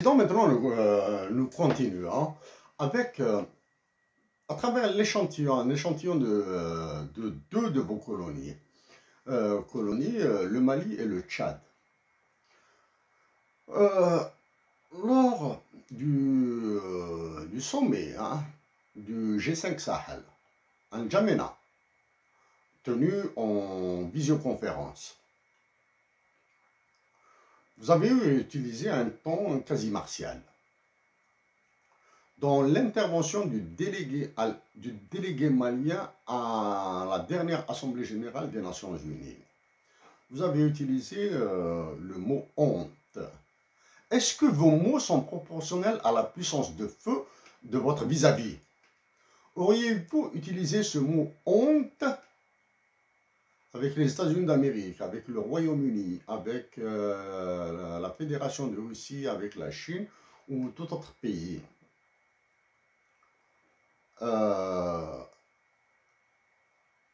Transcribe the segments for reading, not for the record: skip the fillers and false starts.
Donc maintenant, nous continuons avec, à travers l'échantillon, un échantillon de deux de vos colonies, le Mali et le Tchad. Lors du sommet du G5 Sahel, en N'Djamena, tenu en visioconférence, vous avez utilisé un ton quasi martial. Dans l'intervention du délégué malien à la dernière Assemblée générale des Nations Unies, vous avez utilisé le mot honte. Est-ce que vos mots sont proportionnels à la puissance de feu de votre vis-à-vis? Auriez-vous utilisé ce mot honte avec les États-Unis d'Amérique, avec le Royaume-Uni, avec la Fédération de Russie, avec la Chine ou tout autre pays?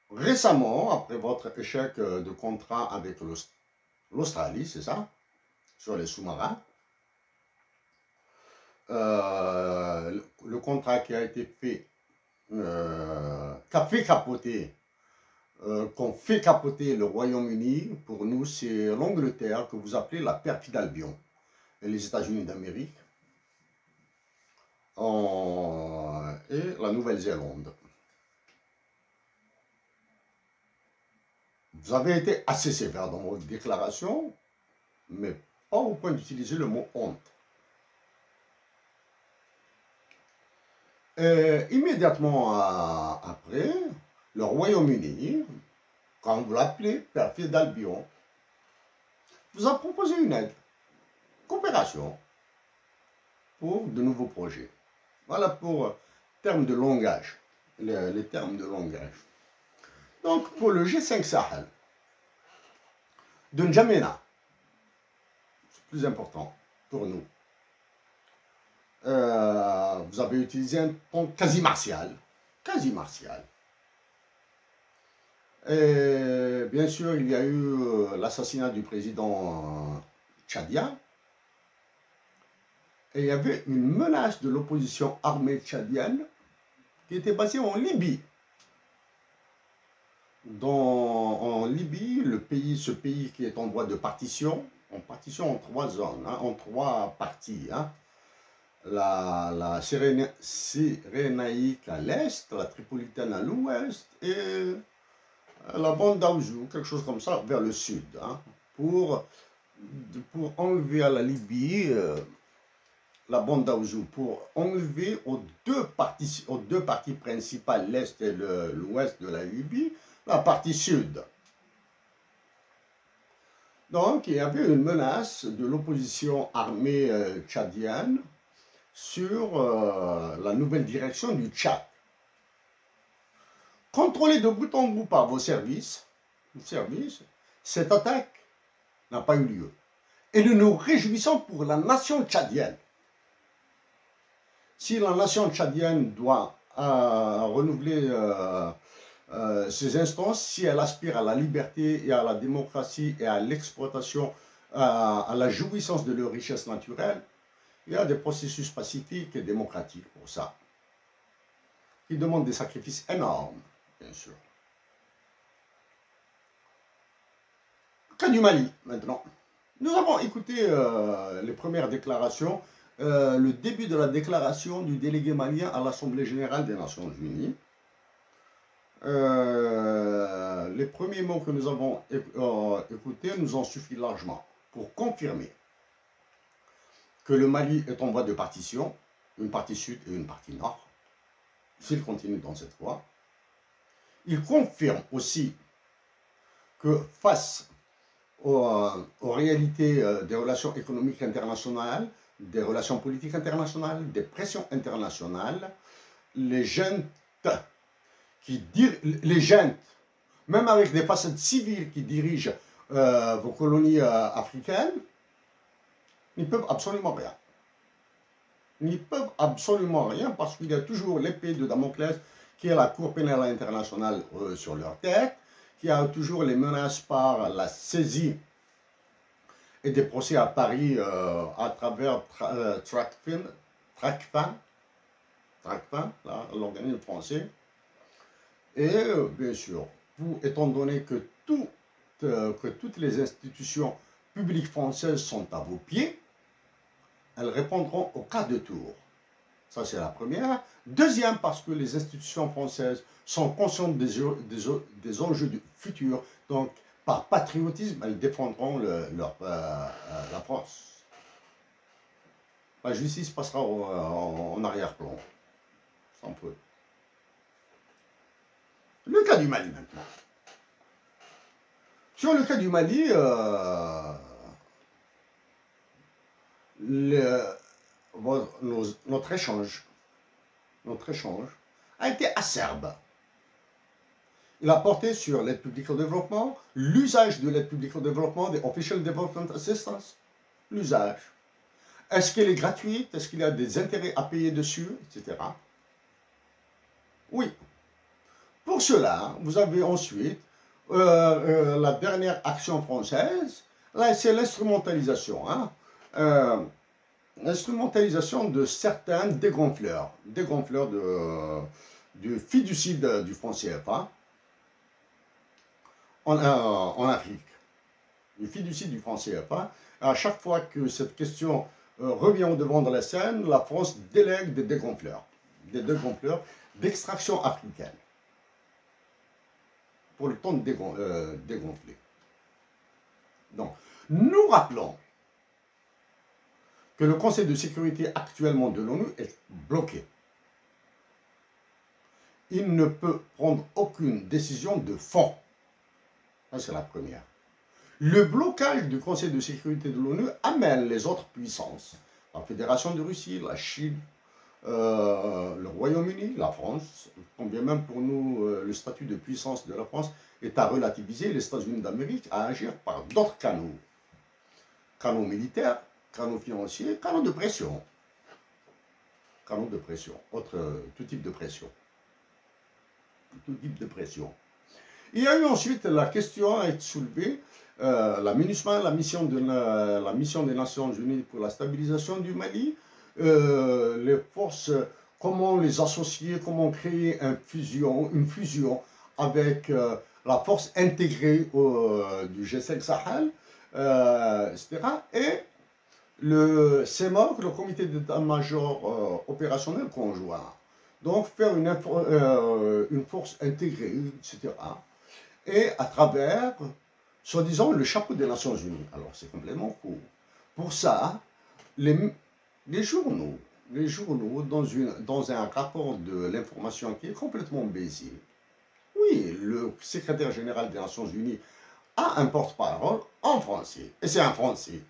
Récemment, après votre échec de contrat avec l'Australie, c'est ça, sur les sous-marins, le contrat qui a été fait, qu'on fait capoter le Royaume-Uni, pour nous c'est l'Angleterre que vous appelez la perfide Albion, et les États-Unis d'Amérique, et la Nouvelle-Zélande. Vous avez été assez sévère dans votre déclaration, mais pas au point d'utiliser le mot honte. Immédiatement après, le Royaume-Uni, quand vous l'appelez perfide d'Albion, vous a proposé une aide, coopération, pour de nouveaux projets. Voilà pour termes de langage, les termes de langage. Donc, pour le G5 Sahel, de N'Djamena, c'est plus important pour nous. Vous avez utilisé un ton quasi martial. Et bien sûr, il y a eu l'assassinat du président tchadien. Et il y avait une menace de l'opposition armée tchadienne qui était basée en Libye. En Libye, ce pays qui est en voie de partition en trois zones, en trois parties. La Cyrénaïque à l'est, la Tripolitaine à l'ouest et la bande d'Aouzou, quelque chose comme ça, vers le sud, pour enlever à la Libye la bande d'Aouzou, pour enlever aux deux parties principales, l'est et l'ouest de la Libye, la partie sud. Donc, il y avait une menace de l'opposition armée tchadienne sur la nouvelle direction du Tchad. Contrôlée de bout en bout par vos services, cette attaque n'a pas eu lieu. Et nous nous réjouissons pour la nation tchadienne. Si la nation tchadienne doit renouveler ses instances, si elle aspire à la liberté et à la démocratie et à l'exploitation, à la jouissance de leurs richesses naturelles, il y a des processus pacifiques et démocratiques pour ça, qui demandent des sacrifices énormes, bien sûr. Cas du Mali, maintenant. Nous avons écouté les premières déclarations, le début de la déclaration du délégué malien à l'Assemblée générale des Nations Unies. Les premiers mots que nous avons écoutés nous ont suffi largement pour confirmer que le Mali est en voie de partition, une partie sud et une partie nord, s'il continue dans cette voie. Il confirme aussi que face aux réalités des relations économiques internationales, des relations politiques internationales, des pressions internationales, les jeunes, même avec des façades civiles qui dirigent vos colonies africaines, ils ne peuvent absolument rien. Ils ne peuvent absolument rien parce qu'il y a toujours l'épée de Damoclès qui est la Cour pénale internationale sur leur tête, qui a toujours les menaces par la saisie et des procès à Paris à travers TRACFIN, l'organisme français. Et bien sûr, étant donné que toutes les institutions publiques françaises sont à vos pieds, elles répondront au cas de tour. Ça, c'est la première. Deuxième, parce que les institutions françaises sont conscientes des enjeux du futur. Donc, par patriotisme, elles défendront la France. La justice passera en arrière-plan. Sans peu. Le cas du Mali, maintenant. Sur le cas du Mali, notre échange a été acerbe. Il a porté sur l'aide publique au développement, l'usage de l'aide publique au développement, des Official Development Assistance, l'usage. Est-ce qu'elle est gratuite? Est-ce qu'il y a des intérêts à payer dessus, etc. Oui. Pour cela, vous avez ensuite la dernière action française, là c'est l'instrumentalisation. Hein. L'instrumentalisation de certains dégonfleurs du fiducide du franc CFA en Afrique. Du fiducide du franc CFA. À chaque fois que cette question revient au devant de la scène, la France délègue des dégonfleurs d'extraction africaine pour le temps de dégonfler. Donc, nous rappelons que le Conseil de sécurité actuellement de l'ONU est bloqué. Il ne peut prendre aucune décision de fond. Ça, c'est la première. Le blocage du Conseil de sécurité de l'ONU amène les autres puissances, la Fédération de Russie, la Chine, le Royaume-Uni, la France, combien même pour nous le statut de puissance de la France est à relativiser, les États-Unis d'Amérique à agir par d'autres canaux. Canaux militaires, canaux financiers, canaux de pression. Canaux de pression, tout type de pression. Tout type de pression. Il y a eu ensuite la question à être soulevée, la MINUSMA, la mission des Nations Unies pour la stabilisation du Mali, les forces, comment les associer, comment créer une fusion avec la force intégrée du G5 Sahel, etc. Et le CEMOC, le comité d'état-major opérationnel conjoint. Donc faire une force intégrée, etc. Et à travers, soi-disant, le chapeau des Nations Unies. Alors c'est complètement faux. Pour ça, les journaux, dans un rapport de l'information qui est complètement baisé, oui, le secrétaire général des Nations Unies a un porte-parole en français, et c'est un Français.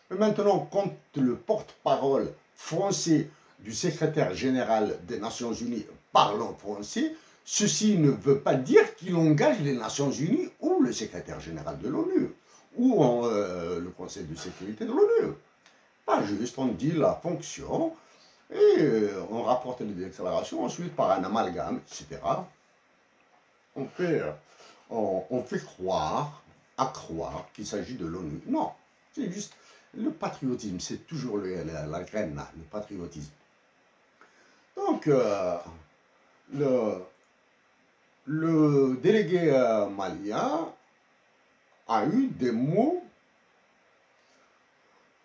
Mais maintenant, quand le porte-parole français du secrétaire général des Nations Unies parle en français, ceci ne veut pas dire qu'il engage les Nations Unies ou le secrétaire général de l'ONU, ou le Conseil de sécurité de l'ONU. Pas juste, on dit la fonction, et on rapporte les déclarations, ensuite par un amalgame, etc. On fait croire qu'il s'agit de l'ONU. Non, c'est juste le patriotisme, c'est toujours la graine là, le patriotisme. Donc, le délégué malien a eu des mots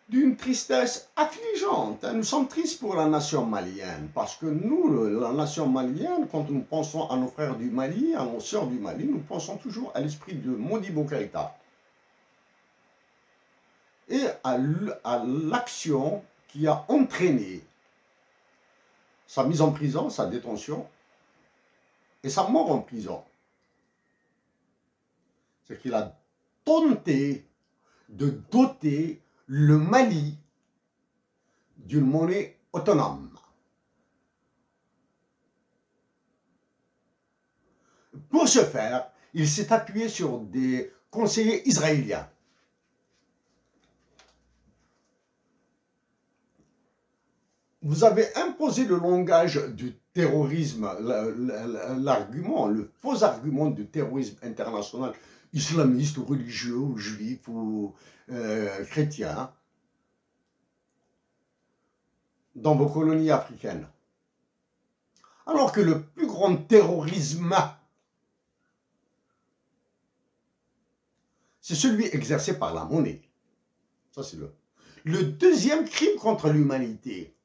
d'une tristesse affligeante. Nous sommes tristes pour la nation malienne, parce que nous, la nation malienne, quand nous pensons à nos frères du Mali, à nos sœurs du Mali, nous pensons toujours à l'esprit de Modibo Keïta et à l'action qui a entraîné sa mise en prison, sa détention et sa mort en prison. C'est qu'il a tenté de doter le Mali d'une monnaie autonome. Pour ce faire, il s'est appuyé sur des conseillers israéliens. Vous avez imposé le langage du terrorisme, l'argument, le faux argument du terrorisme international islamistes ou religieux ou juifs ou chrétiens dans vos colonies africaines. Alors que le plus grand terrorisme, c'est celui exercé par la monnaie. Ça, c'est le deuxième crime contre l'humanité.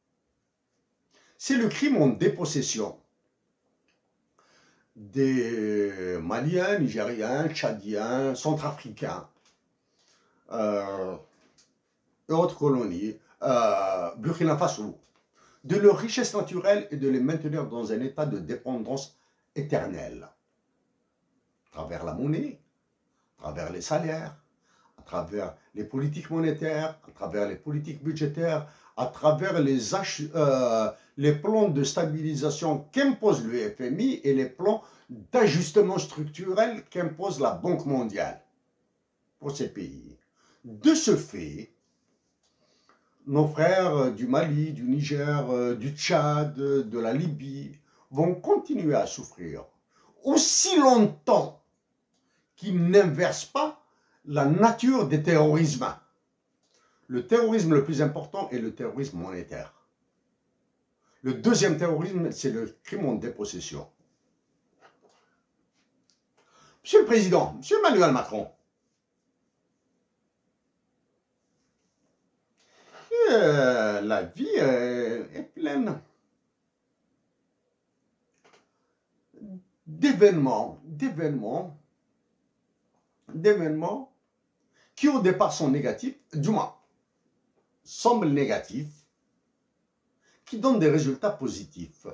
C'est le crime en dépossession des Maliens, Nigériens, Tchadiens, Centrafricains, et autres colonies, Burkina Faso, de leurs richesses naturelles et de les maintenir dans un état de dépendance éternelle, à travers la monnaie, à travers les salaires, à travers les politiques monétaires, à travers les politiques budgétaires, à travers les plans de stabilisation qu'impose le FMI et les plans d'ajustement structurel qu'impose la Banque mondiale pour ces pays. De ce fait, nos frères du Mali, du Niger, du Tchad, de la Libye vont continuer à souffrir aussi longtemps qu'ils n'inversent pas la nature des terrorismes. Le terrorisme le plus important est le terrorisme monétaire. Le deuxième terrorisme, c'est le crime en dépossession. Monsieur le Président, Monsieur Emmanuel Macron, la vie est pleine d'événements qui au départ sont négatifs, du moins semblent négatifs, qui donnent des résultats positifs.